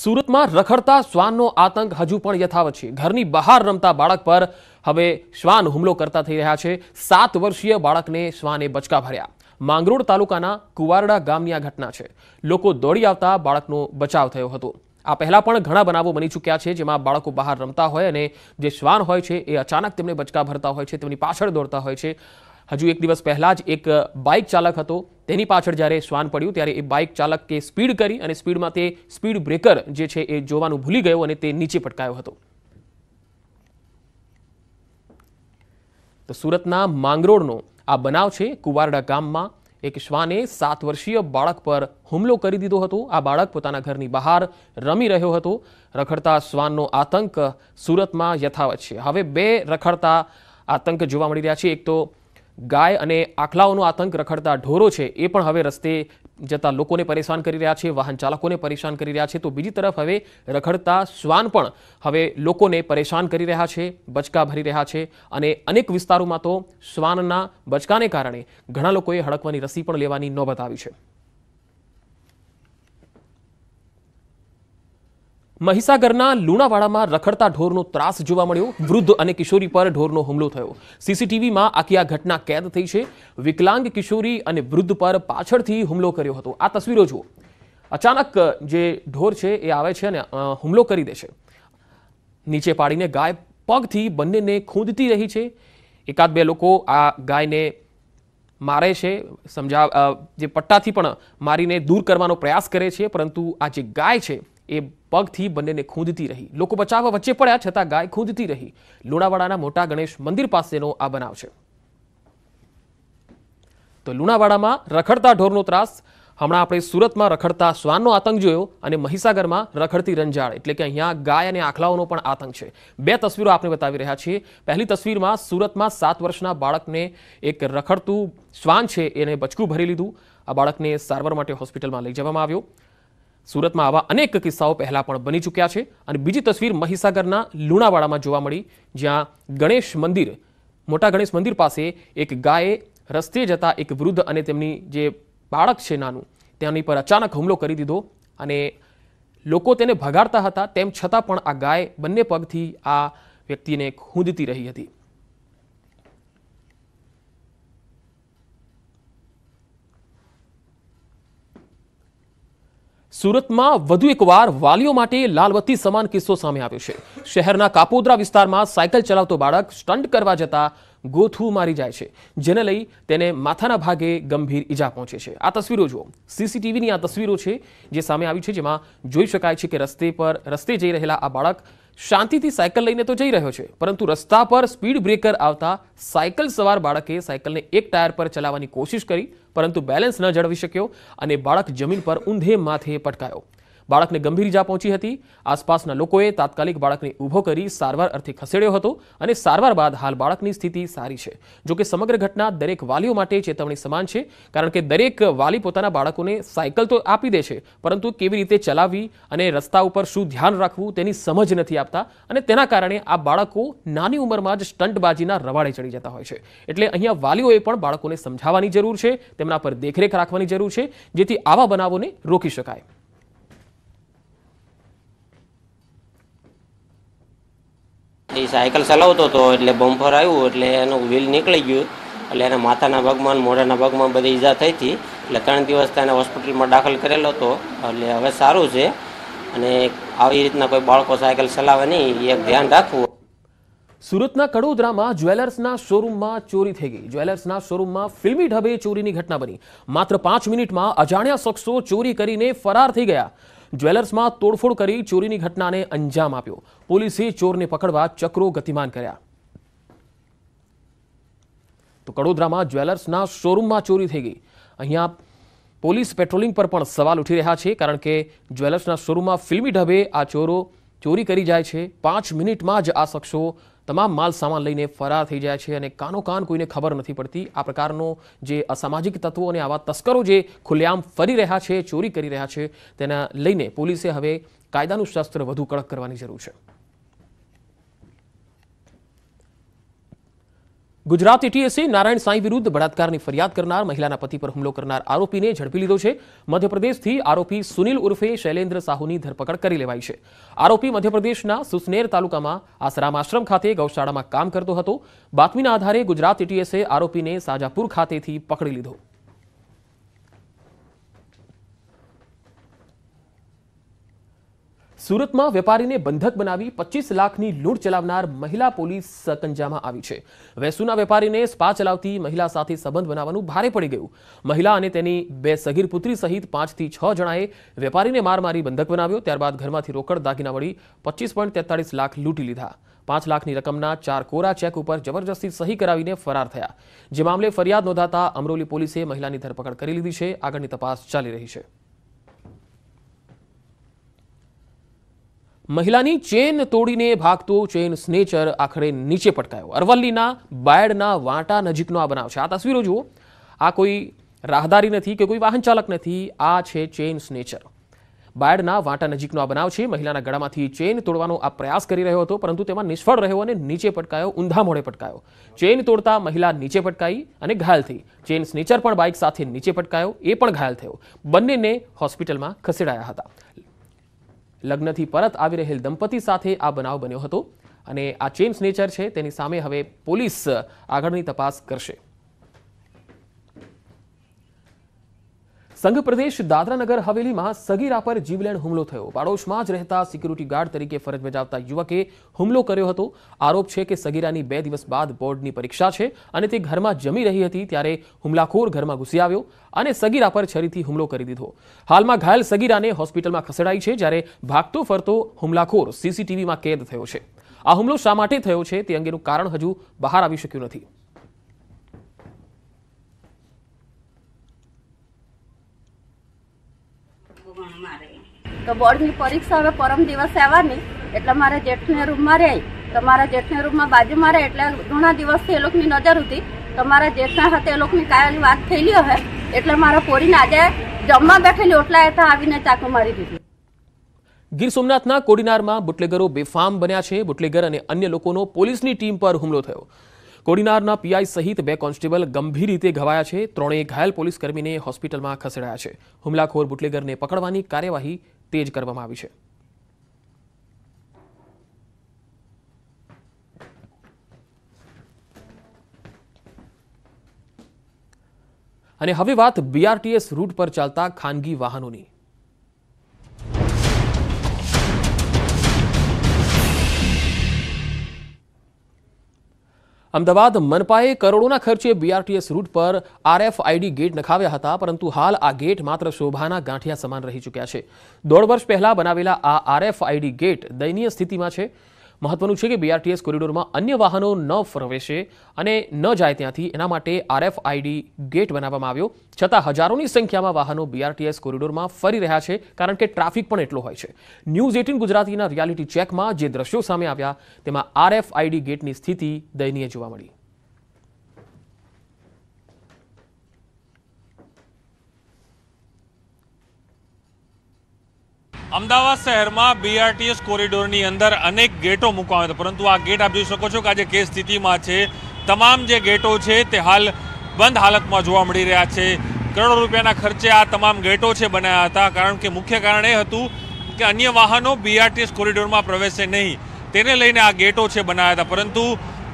સુરતમાં રખડતા શ્વાનનો આતંક હજુ પણ યથાવત છે। ઘરની બહાર રમતા બાળક પર હવે શ્વાન હુમલો કરતા થઈ રહ્યા છે। 7 વર્ષીય બાળકને શ્વાને બચકા ભર્યા। માંગરોળ તાલુકાના કુવારડા ગામની આ ઘટના છે। લોકો દોડી આવતા બાળકનો બચાવ થયો હતો। આ પહેલા પણ ઘણા બનાવો બની ચૂક્યા છે જેમાં બાળકો બહાર રમતા હોય અને જે શ્વાન હોય છે એ અચાનક તેમને બચકા ભરતા હોય છે, તેમની પાછળ દોડતા હોય છે। હજુ એક દિવસ પહેલા જ એક બાઇક ચાલક હતો, તેની પાછળ જ્યારે શ્વાન પડ્યું ત્યારે એ બાઇક ચાલકે સ્પીડ કરી અને સ્પીડમાં તે સ્પીડ બ્રેકર જે છે એ જોવાનું ભૂલી ગયો અને તે નીચે પટકાયો હતો। તો સુરતના માંગરોળનો આ બનાવ છે। કુવારડા ગામમાં એક શ્વાને 7 વર્ષીય બાળક પર હુમલો કરી દીધો હતો। આ બાળક પોતાના ઘરની બહાર રમી રહ્યો હતો। રખડતા શ્વાનનો આતંક સુરતમાં યથાવત છે। હવે બે રખડતા આતંક જોવા મળી રહ્યા છે। એક તો ગાય અને આખલાઓનો આતંક, રખડતા ઢોરો છે એ પણ હવે રસ્તે જતા લોકોને પરેશાન કરી રહ્યા છે, વાહન ચાલકોને પરેશાન કરી રહ્યા છે। તો બીજી તરફ હવે રખડતા શ્વાન પણ હવે લોકોને પરેશાન કરી રહ્યા છે, બચકા ભરી રહ્યા છે અને અનેક વિસ્તારોમાં તો શ્વાનના બચકાને કારણે ઘણા લોકોએ હડકવાની રસી પણ લેવાની નોબત આવી છે। મહીસાગરના લુણાવાડામાં રખડતા ઢોરનો ત્રાસ જોવા મળ્યો। વૃદ્ધ અને કિશોરી પર ઢોરનો હુમલો થયો। સીસીટીવીમાં આખી આ ઘટના કેદ થઈ છે। વિકલાંગ કિશોરી અને વૃદ્ધ પર પાછળથી હુમલો કર્યો હતો। આ તસવીરો જુઓ। અચાનક જે ઢોર છે એ આવે છે અને હુમલો કરી દે છે। નીચે પાડીને ગાય પગથી બંનેને ખૂંદતી રહી છે। એકાદ બે લોકો આ ગાયને મારે છે, જે પટ્ટાથી પણ મારીને દૂર કરવાનો પ્રયાસ કરે છે, પરંતુ આ જે ગાય છે એ પગથી બંનેને ખૂંદતી રહી। લોકો બચાવવા વચ્ચે પડ્યા છતાં ગાય ખૂંદતી રહી। લુણાવાડાના મોટા ગણેશ મંદિર પાસેનો આ બનાવ છે। તો લુણાવાડામાં રખડતા ઢોરનો ત્રાસ, હમણાં આપણે સુરતમાં રખડતા શ્વાનનો આતંક જોયો અને મહીસાગરમાં રખડતી રંજાડ એટલે કે અહીંયા ગાય અને આખલાઓનો પણ આતંક છે। બે તસવીરો આપણે બતાવી રહ્યા છીએ। પહેલી તસવીરમાં સુરતમાં 7 વર્ષના બાળકને એક રખડતું શ્વાન છે એને બચકું ભરી લીધું। આ બાળકને સારવાર માટે હોસ્પિટલમાં લઈ જવામાં આવ્યો। સુરતમાં આવા અનેક કિસ્સાઓ પહેલા પણ બની ચૂક્યા છે। અને બીજી તસવીર મહીસાગરના લુણાવાડામાં જોવા મળી, જ્યાં ગણેશ મંદિર, મોટા ગણેશ મંદિર પાસે એક ગાયે રસ્તે જતા એક વૃદ્ધ અને તેમની જે બાળક છે નાનું, તેની પર અચાનક હુમલો કરી દીધો અને લોકો તેને ભગાડતા હતા, તેમ છતાં પણ આ ગાય બંને પગથી આ વ્યક્તિને ખૂંદતી રહી હતી। સુરતમાં વધુ એકવાર વાલીઓ માટે લાલબત્તી સમાન કિસ્સો સામે આવ્યો છે। શહેરના કાપોદ્રા વિસ્તારમાં સાયકલ ચલાવતો બાળક સ્ટન્ટ કરવા જતા ગોથું મારી જાય છે, જેને લઈ તેને માથાના ભાગે ગંભીર ઈજા પહોંચે છે। આ તસવીરો જુઓ। સીસીટીવીની આ તસવીરો છે જે સામે આવી છે, જેમાં જોઈ શકાય છે કે રસ્તે જઈ રહેલા આ બાળક શાંતિથી સાયકલ લઈને તો જઈ રહ્યો છે, પરંતુ રસ્તા પર સ્પીડ બ્રેકર આવતા સાયકલ સવાર બાળકે સાયકલને એક ટાયર પર ચલાવવાની કોશિશ કરી, પરંતુ બેલેન્સ ન જળવી શક્યો અને બાળક જમીન પર ઊંધે માથે પટકાયો। બાળકને ગંભીર ઈજા પહોંચી હતી। આસપાસના લોકોએ તાત્કાલિક બાળકને ઊભો કરી સારવાર અર્થે ખસેડ્યો હતો અને સારવાર બાદ હાલ બાળકની સ્થિતિ સારી છે। જોકે સમગ્ર ઘટના દરેક વાલીઓ માટે ચેતવણી સમાન છે, કારણ કે દરેક વાલી પોતાના બાળકોને સાયકલ તો આપી દે છે, પરંતુ કેવી રીતે ચલાવવી અને રસ્તા ઉપર શું ધ્યાન રાખવું તેની સમજ નથી આપતા અને તેના કારણે આ બાળકો નાની ઉંમરમાં જ સ્ટંટબાજીના રવાડે ચડી જતા હોય છે। એટલે અહીંયા વાલીઓએ પણ બાળકોને સમજાવવાની જરૂર છે, તેમના પર દેખરેખ રાખવાની જરૂર છે, જેથી આવા બનાવોને રોકી શકાય। એ સાયકલ ચલાવતો હતો એટલે બમ્પર આવ્યું એટલે એનું વ્હીલ નીકળી ગયું એટલે એને માથાના ભાગમાં મોઢાના ભાગમાં બધી ઈજા થઈ હતી। એટલે 3 દિવસ તેને હોસ્પિટલમાં દાખલ કરેલો હતો, એટલે હવે સારું છે અને આવી રીતના કોઈ બાળકો સાયકલ ચલાવે નહીં એ ધ્યાન રાખવું। સુરતના કડોદરામાં જ્વેલર્સના શોરૂમમાં ચોરી થઈ ગઈ। જ્વેલર્સના શોરૂમમાં ફિલ્મી ઢબે ચોરીની ઘટના બની। માત્ર 5 મિનિટમાં અજાણ્યા શખ્સો ચોરી કરીને ફરાર થઈ ગયા। જ્વેલર્સમાં તોડફોડ કરી ચોરીની ઘટનાને અંજામ આપ્યો। પોલીસે ચોરને પકડવા ચક્રો ગતિમાન કર્યા। તો કડોદરામાં જ્વેલર્સના શોરૂમમાં ચોરી થઈ ગઈ। અહીંયા પોલીસ પેટ્રોલિંગ પર પણ સવાલ ઉઠી રહ્યા છે, કારણ કે જ્વેલર્સના શોરૂમમાં ફિલ્મી ઢબે આ ચોરો ચોરી કરી જાય છે। 5 મિનિટમાં જ આ શખ્સો તમામ માલ સામાન લઈને ફરાર થઈ જાય છે અને કાનોકાન કોઈને ખબર નથી પડતી। આ પ્રકારનો જે અસામાજિક તત્વો અને આવા તસ્કરો જે ખુલ્લેઆમ ફરી રહ્યા છે, ચોરી કરી રહ્યા છે, તેના લઈને પોલીસે હવે કાયદાનું શસ્ત્ર વધુ કડક કરવાની જરૂર છે। ગુજરાત એટીએસે નારાયણ સાંઈ વિરુદ્ધ બળાત્કારની ફરિયાદ કરનાર મહિલાના પતિ પર હુમલો કરનાર આરોપીને ઝડપી લીધો છે। મધ્યપ્રદેશથી આરોપી સુનિલ ઉર્ફે શૈલેન્દ્ર સાહુની ધરપકડ કરી લેવાઈ છે। આરોપી મધ્યપ્રદેશના સુસનેર તાલુકામાં આસારામ આશ્રમ ખાતે ગૌશાળામાં કામ કરતો હતો। બાતમીના આધારે ગુજરાત એટીએસે આરોપીને સાજાપુર ખાતેથી પકડી લીધો। સુરતમાં વેપારીને બંધક બનાવી 25 લાખની લૂંટ ચલાવનાર મહિલા પોલીસ સકંજામાં આવી છે। વેસુના વેપારીને સ્પા ચલાવતી મહિલા સાથે સંબંધ બનાવવાનું ભારે પડી ગયું। મહિલા અને તેની 2 સગીર પુત્રી સહિત 5 થી 6 જણાએ વેપારીને માર મારી બંધક બનાવ્યો। ત્યારબાદ ઘરમાંથી રોકડ દાગીના મળી 25.43 લાખ લૂંટી લીધા। 5 લાખની રકમના 4 કોરા ચેક ઉપર જબરજસ્તી સહી કરાવીને ફરાર થયા। જે મામલે ફરિયાદ નોંધાતા અમરોલી પોલીસે મહિલાની ધરપકડ કરી લીધી છે। આગળની તપાસ ચાલી રહી છે। મહિલાની ચેન તોડીને ભાગતો ચેન સ્નેચર આખરે નીચે પટકાયો। અરવલ્લીના બાયડના વાંટા નજીકનો આ બનાવ છે। આ તસવીરો જુઓ। આ કોઈ રાહદારી નથી કે કોઈ વાહન ચાલક નથી, આ છે ચેન સ્નેચર। બાયડના વાંટા નજીકનો આ બનાવ છે। મહિલાના ગળામાંથી ચેન તોડવાનો આ પ્રયાસ કરી રહ્યો હતો, પરંતુ તેમાં નિષ્ફળ રહ્યો અને નીચે પટકાયો, ઊંધા મોઢે પટકાયો। ચેન તોડતા મહિલા નીચે પટકાઈ અને ઘાયલ થઈ। ચેન સ્નેચર પણ બાઇક સાથે નીચે પટકાયો, એ પણ ઘાયલ થયો। બંનેને હોસ્પિટલમાં ખસેડાયા હતા। લગ્નથી પરત આવી રહેલ દંપતી સાથે આ બનાવ બન્યો હતો અને આ ચેન સ્નેચર છે તેની સામે હવે પોલીસ આગળની તપાસ કરશે। સંઘ પ્રદેશ દાદરાનગર હવેલીમાં સગીરા પર જીવલેણ હુમલો થયો। પાડોશમાં જ રહેતા સિક્યુરિટી ગાર્ડ તરીકે ફરજ બજાવતા યુવકે હુમલો કર્યો હતો। આરોપ છે કે સગીરાની 2 દિવસ બાદ બોર્ડની પરીક્ષા છે અને તે ઘરમાં જમી રહી હતી ત્યારે હુમલાખોર ઘરમાં ઘૂસી આવ્યો અને સગીરા પર છરીથી હુમલો કરી દીધો। હાલમાં ઘાયલ સગીરાને હોસ્પિટલમાં ખસેડાઈ છે, જ્યારે ભાગતો ફરતો હુમલાખોર સીસીટીવીમાં કેદ થયો છે। આ હુમલો શા માટે થયો છે તે અંગેનું કારણ હજુ બહાર આવી શક્યું નથી। તો બોર્ડની પરીક્ષા હવે પરમ દિવસે આવવાની, એટલે મારા જેઠને રૂમમાં રહી તો મારા જેઠને રૂમમાં બાજુમાં રહે એટલે ઘણા દિવસથી એ લોકોની નજર હતી। તો મારા જેઠના સાથે એ લોકોની કાયલી વાત થયેલી હે એટલે મારા પોરીને આજે જમવા બેઠેલી ઓટલા હતા આવીને ચાકુ મારી દીધી। ગીર સોમનાથના કોડીનારમાં બુટલેગરો બેફામ બન્યા છે। બુટલેગર અને અન્ય લોકોનો પોલીસની ટીમ પર હુમલો થયો। કોડીનારના પીઆઈ સહિત 2 કોન્સ્ટેબલ ગંભીર રીતે ઘવાયા છે। 3 ઘાયલ પોલીસ કર્મીને હોસ્પિટલમાં ખસેડાયા છે। હુમલાખોર બુટલેગરને પકડવાની કાર્યવાહી તેજ કરવામાં આવી છે। અને હવે વાત બીઆરટીએસ રૂટ પર ચાલતા ખાનગી વાહનોની। અમદાવાદ મનપાએ કરોડોના ખર્ચે બીઆરટીએસ રૂટ પર આરએફઆઈડી ગેટ નખાવ્યા હતા, પરંતુ હાલ આ ગેટ માત્ર શોભાના ગાંઠિયા સમાન રહી ચૂક્યા છે। 1.5 વર્ષ પહેલા બનાવેલા આ આરએફઆઈડી ગેટ દયનીય સ્થિતિમાં છે। મહત્વનું છે કે બીઆરટીએસ કોરિડોરમાં અન્ય વાહનો ન પ્રવેશે અને ન જાય ત્યાંથી એના માટે આરએફઆઈડી ગેટ બનાવવામાં આવ્યો। છતાં હજારોની સંખ્યામાં વાહનો બીઆરટીએસ કોરિડોરમાં ફરી રહ્યા છે, કારણ કે ટ્રાફિક પણ એટલો હોય છે। ન્યૂઝ 18 ગુજરાતીના રિયાલિટી ચેકમાં જે દ્રશ્યો સામે આવ્યા તેમાં આરએફઆઈડી ગેટની સ્થિતિ દયનીય જોવા મળી। અમદાવાદ શહેરમાં બીઆરટીએસ કોરિડોરની અંદર અનેક ગેટો મૂકવામાં આવ્યા હતા, પરંતુ આ ગેટ આપ જોઈ શકો છો કે આજે કે સ્થિતિમાં છે। તમામ જે ગેટો છે તે હાલ બંધ હાલતમાં જોવા મળી રહ્યા છે। કરોડો રૂપિયાના ખર્ચે આ તમામ ગેટો છે બનાવ્યા હતા, કારણ કે મુખ્ય કારણ એ હતું કે અન્ય વાહનો બીઆરટીએસ કોરિડોરમાં પ્રવેશે નહીં, તેને લઈને આ ગેટો છે બનાવ્યા હતા। પરંતુ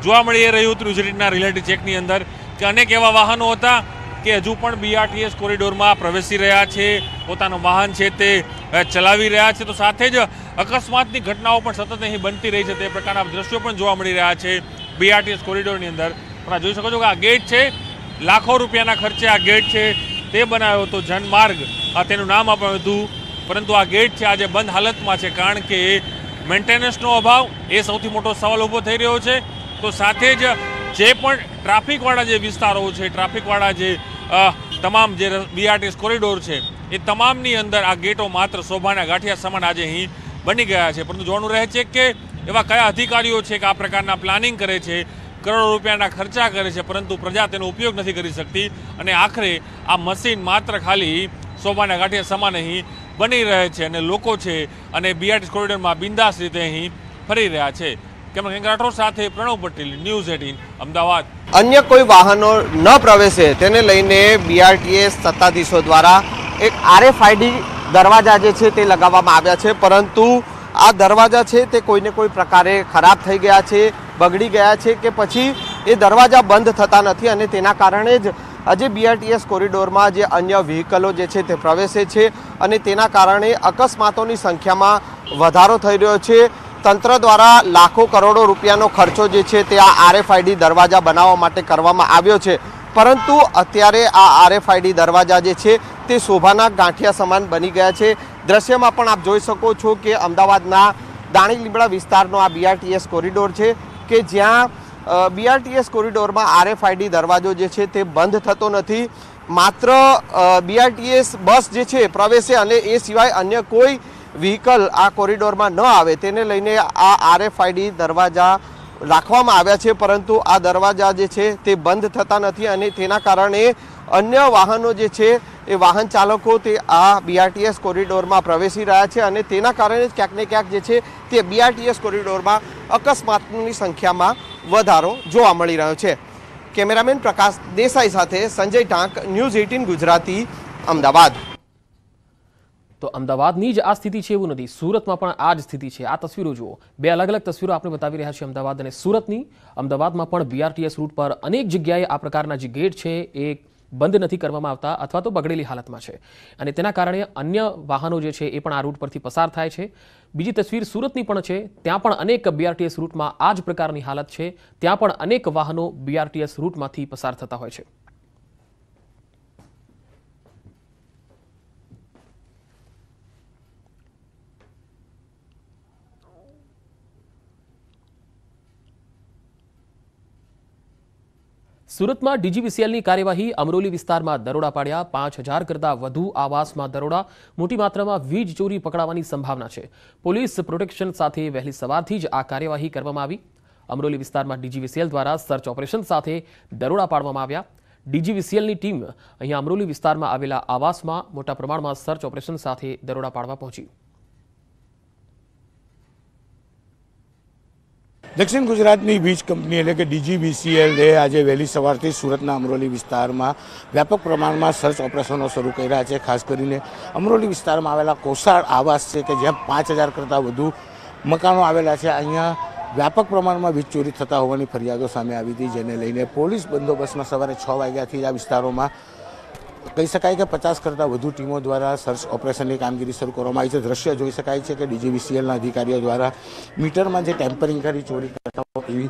જોવા મળી રહ્યું હતું ન્યૂઝ રિયાલિટી ચેકની અંદર કે અનેક એવા વાહનો હતા કે હજુ પણ બીઆરટીએસ કોરિડોરમાં પ્રવેશી રહ્યા છે, પોતાનું વાહન છે તે ચલાવી રહ્યા છે। તો સાથે જ અકસ્માતની ઘટનાઓ પણ સતત અહીં બનતી રહી છે, તે પ્રકારના દ્રશ્યો પણ જોવા મળી રહ્યા છે બીઆરટીએસ કોરિડોરની અંદર। પણ આ જોઈ શકો છો કે આ ગેટ છે, લાખો રૂપિયાના ખર્ચે આ ગેટ છે તે બનાવ્યો હતો, જનમાર્ગ તેનું નામ આપ્યું હતું, પરંતુ આ ગેટ છે આજે બંધ હાલતમાં છે, કારણ કે મેન્ટેનન્સનો અભાવ એ સૌથી મોટો સવાલ ઊભો થઈ રહ્યો છે। તો સાથે જ જે પણ ટ્રાફિકવાળા જે વિસ્તારો છે, ટ્રાફિકવાળા જે તમામ જે બીઆરટીએસ કોરિડોર છે એ તમામની અંદર આ ગેટો માત્ર શોભાના ગાંઠિયા સમાન આજે અહીં બની ગયા છે। પરંતુ જોવાનું રહે છે કે એવા કયા અધિકારીઓ છે કે આ પ્રકારના પ્લાનિંગ કરે છે, કરોડો રૂપિયાના ખર્ચા કરે છે, પરંતુ પ્રજા તેનો ઉપયોગ નથી કરી શકતી અને આખરે આ મશીન માત્ર ખાલી શોભાના ગાંઠિયા સમાન અહીં બની રહે છે અને લોકો છે અને બીઆરટીએસ કોરિડોરમાં બિંદાસ રીતે અહીં ફરી રહ્યા છે। કેમેરા રાઠોડ સાથે પ્રણવ પટેલ, ન્યૂઝ 18 અમદાવાદ। અન્ય કોઈ વાહનો ન પ્રવેશે તેને લઈને BRTS સત્તાધીશો દ્વારા એક RFID દરવાજા જે છે તે લગાવવામાં આવ્યા છે, પરંતુ આ દરવાજા છે તે કોઈને કોઈ પ્રકારે ખરાબ થઈ ગયા છે, બગડી ગયા છે કે પછી એ દરવાજા બંધ થતા નથી અને તેના કારણે જ આજે BRTS કોરિડોરમાં જે અન્ય વ્હીકલો જે છે તે પ્રવેશે છે અને તેના કારણે અકસ્માતોની સંખ્યામાં વધારો થઈ રહ્યો છે। તંત્ર દ્વારા લાખો કરોડો રૂપિયાનો ખર્ચો જે છે તે આ RFID દરવાજા બનાવવા માટે કરવામાં આવ્યો છે, પરંતુ અત્યારે આ RFID દરવાજા જે છે તે શોભાના ગાંઠિયા સમાન બની ગયા છે। દ્રશ્યમાં પણ આપ જોઈ શકો છો કે અમદાવાદના દાણી લીમડા વિસ્તારનો આ BRTS કોરિડોર છે કે જ્યાં BRTS કોરિડોરમાં RFID દરવાજો જે છે તે બંધ થતો નથી। માત્ર BRTS બસ જે છે પ્રવેશે અને એ સિવાય અન્ય કોઈ વ્હીકલ આ કોરિડોરમાં ન આવે તેને લઈને આ RFID દરવાજા રાખવામાં આવ્યા છે, પરંતુ આ દરવાજા જે છે તે બંધ થતા નથી અને તેના કારણે અન્ય વાહનો જે છે એ વાહન ચાલકો તે આ BRTS કોરિડોરમાં પ્રવેશી રહ્યા છે અને તેના કારણે જ ક્યાંક ને ક્યાંક જે છે તે BRTS કોરિડોરમાં અકસ્માતની સંખ્યામાં વધારો જોવા મળી રહ્યો છે। કેમેરામેન પ્રકાશ દેસાઈ સાથે સંજય ટાંક, ન્યૂઝ 18 ગુજરાતી, અમદાવાદ। તો અમદાવાદની જ આ સ્થિતિ છે એવું નથી, સુરતમાં પણ આ જ સ્થિતિ છે। આ તસવીરો જુઓ, બે અલગ અલગ તસવીરો આપણે બતાવી રહ્યા છીએ અમદાવાદ અને સુરતની। અમદાવાદમાં પણ BRTS રૂટ પર અનેક જગ્યાએ આ પ્રકારના જે ગેટ છે એ બંધ નથી કરવામાં આવતા અથવા તો બગડેલી હાલતમાં છે અને તેના કારણે અન્ય વાહનો જે છે એ પણ આ રૂટ પરથી પસાર થાય છે। બીજી તસવીર સુરતની પણ છે, ત્યાં પણ અનેક BRTS રૂટમાં આ જ પ્રકારની હાલત છે, ત્યાં પણ અનેક વાહનો BRTS રૂટમાંથી પસાર થતા હોય છે। સુરતમાં DGVCLની કાર્યવાહી, અમરોલી વિસ્તારમાં દરોડા પાડ્યા, 5000 કરતાં વધુ આવાસમાં દરોડા, મોટી માત્રામાં વીજ ચોરી પકડાવાની સંભાવના છે। પોલીસ પ્રોટેક્શન સાથે વહેલી સવારથી જ આ કાર્યવાહી કરવામાં આવી। અમરોલી વિસ્તારમાં DGVCL દ્વારા સર્ચ ઓપરેશન સાથે દરોડા પાડવામાં આવ્યા। DGVCLની ટીમ અહીંયા અમરોલી વિસ્તારમાં આવેલા આવાસમાં મોટા પ્રમાણમાં સર્ચ ઓપરેશન સાથે દરોડા પાડવા પહોંચી। દક્ષિણ ગુજરાતની વીજ કંપની એટલે કે DGVCL આજે વહેલી સવારથી સુરતના અમરોલી વિસ્તારમાં વ્યાપક પ્રમાણમાં સર્ચ ઓપરેશનો શરૂ કર્યા છે। ખાસ કરીને અમરોલી વિસ્તારમાં આવેલા કોસાળ આવાસ છે કે જ્યાં 5000 કરતાં વધુ મકાનો આવેલા છે, અહીંયા વ્યાપક પ્રમાણમાં વીજ ચોરી થતા હોવાની ફરિયાદો સામે આવી હતી, જેને લઈને પોલીસ બંદોબસ્તમાં સવારે 6 વાગ્યાથી આ વિસ્તારોમાં કહી શકાય કે 50 કરતાં વધુ ટીમો દ્વારા સર્ચ ઓપરેશનની કામગીરી શરૂ કરવામાં આવી છે। દ્રશ્ય જોઈ શકાય છે કે DGVCLના અધિકારીઓ દ્વારા મીટરમાં જે ટેમ્પરિંગ કરી ચોરી કરતા હોય એવી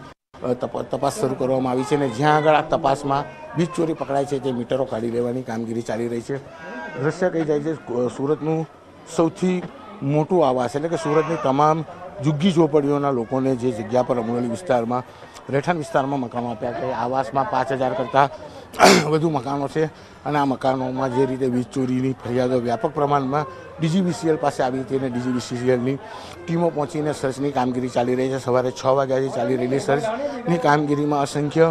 તપાસ શરૂ કરવામાં આવી છે અને જ્યાં આગળ આ તપાસમાં વીજ ચોરી પકડાય છે તે મીટરો કાઢી લેવાની કામગીરી ચાલી રહી છે। દ્રશ્ય કહી જાય છે સુરતનું સૌથી મોટું આવાસ એટલે કે સુરતની તમામ ઝુગ્ગી ઝોપડીઓના લોકોને જે જગ્યા પર અમરોલી વિસ્તારમાં રહેઠાણ વિસ્તારમાં મકાનો આપ્યા છે, આવાસમાં 5000 કરતાં વધુ મકાનો છે અને આ મકાનોમાં જે રીતે વીજ ચોરીની ફરિયાદો વ્યાપક પ્રમાણમાં DGVCL પાસે આવી હતી અને DGVCLની ટીમો પહોંચીને સર્ચની કામગીરી ચાલી રહી છે। સવારે 6 વાગ્યાથી ચાલી રહેલી સર્ચની કામગીરીમાં અસંખ્ય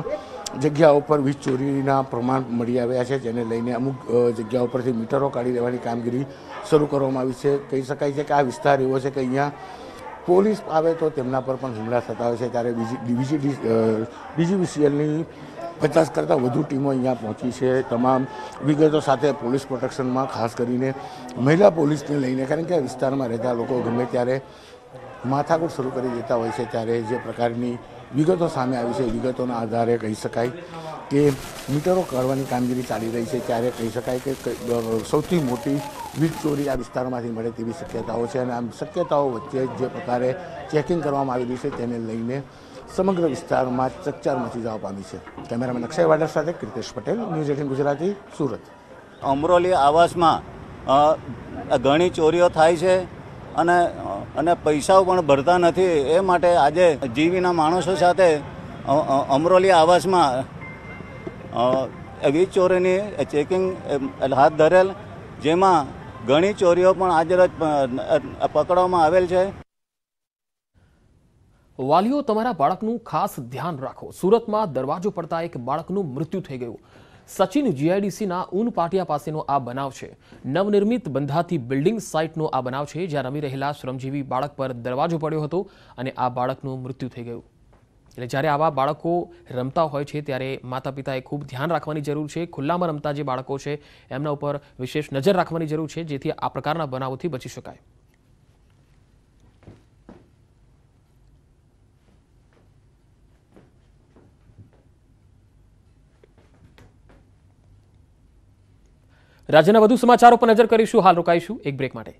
જગ્યાઓ પર વીજ ચોરીના પ્રમાણ મળી આવ્યા છે, જેને લઈને અમુક જગ્યાઓ પરથી મીટરો કાઢી લેવાની કામગીરી શરૂ કરવામાં આવી છે। કહી શકાય છે કે આ વિસ્તાર એવો છે કે અહીંયા પોલીસ આવે તો તેમના પર પણ હુમલા થતા હોય છે, ત્યારે DGVCLની 50 કરતાં વધુ ટીમો અહીંયા પહોંચી છે। તમામ વિગતો સાથે પોલીસ પ્રોટેક્શનમાં ખાસ કરીને મહિલા પોલીસને લઈને, કારણ કે આ વિસ્તારમાં રહેતા લોકો ગમે ત્યારે માથાકૂટ શરૂ કરી દેતા હોય છે, ત્યારે જે પ્રકારની વિગતો સામે આવી છે વિગતોના આધારે કહી શકાય કે મીટરો કાઢવાની કામગીરી ચાલી રહી છે, ત્યારે કહી શકાય કે સૌથી મોટી વીજ ચોરી આ વિસ્તારમાંથી મળે તેવી શક્યતાઓ છે અને આ શક્યતાઓ વચ્ચે જે પ્રકારે ચેકિંગ કરવામાં આવી રહ્યું છે તેને લઈને સમગ્ર વિસ્તારમાં ચકચાર મચી જવા પામી છે। કેમેરામેન અક્ષય વાડર સાથે કૃતેશ પટેલ, ન્યૂઝ 18 ગુજરાતી, સુરત। અમરોલી આવાસમાં ઘણી ચોરીઓ થાય છે અને પૈસાઓ પણ ભરતા નથી, એ માટે આજે જીવીના માણસો સાથે અમરોલી આવાસમાં વીજ ચોરીની ચેકિંગ હાથ ધરેલ, જેમાં ઘણી ચોરીઓ પણ આજે પકડવામાં આવેલ છે। વાલીઓ, તમારા બાળકનું ખાસ ધ્યાન રાખો। સુરતમાં દરવાજો પડતા એક બાળકનું મૃત્યુ થઈ ગયું। સચિન GIDCના ઊન પાટિયા પાસેનો આ બનાવ છે। નવનિર્મિત બંધાતી બિલ્ડિંગ સાઇટનો આ બનાવ છે, જ્યાં રમી રહેલા શ્રમજીવી બાળક પર દરવાજો પડ્યો હતો અને આ બાળકનું મૃત્યુ થઈ ગયું। એટલે જ્યારે આવા બાળકો રમતા હોય છે ત્યારે માતા પિતાએ ખૂબ ધ્યાન રાખવાની જરૂર છે. ખુલ્લામાં રમતા જે બાળકો છે એમના ઉપર વિશેષ નજર રાખવાની જરૂર છે, જેથી આ પ્રકારના બનાવોથી બચી શકાય. રાજ્યના વધુ સમાચારો પર નજર કરીશું. હાલ રોકાઈશું એક બ્રેક માટે.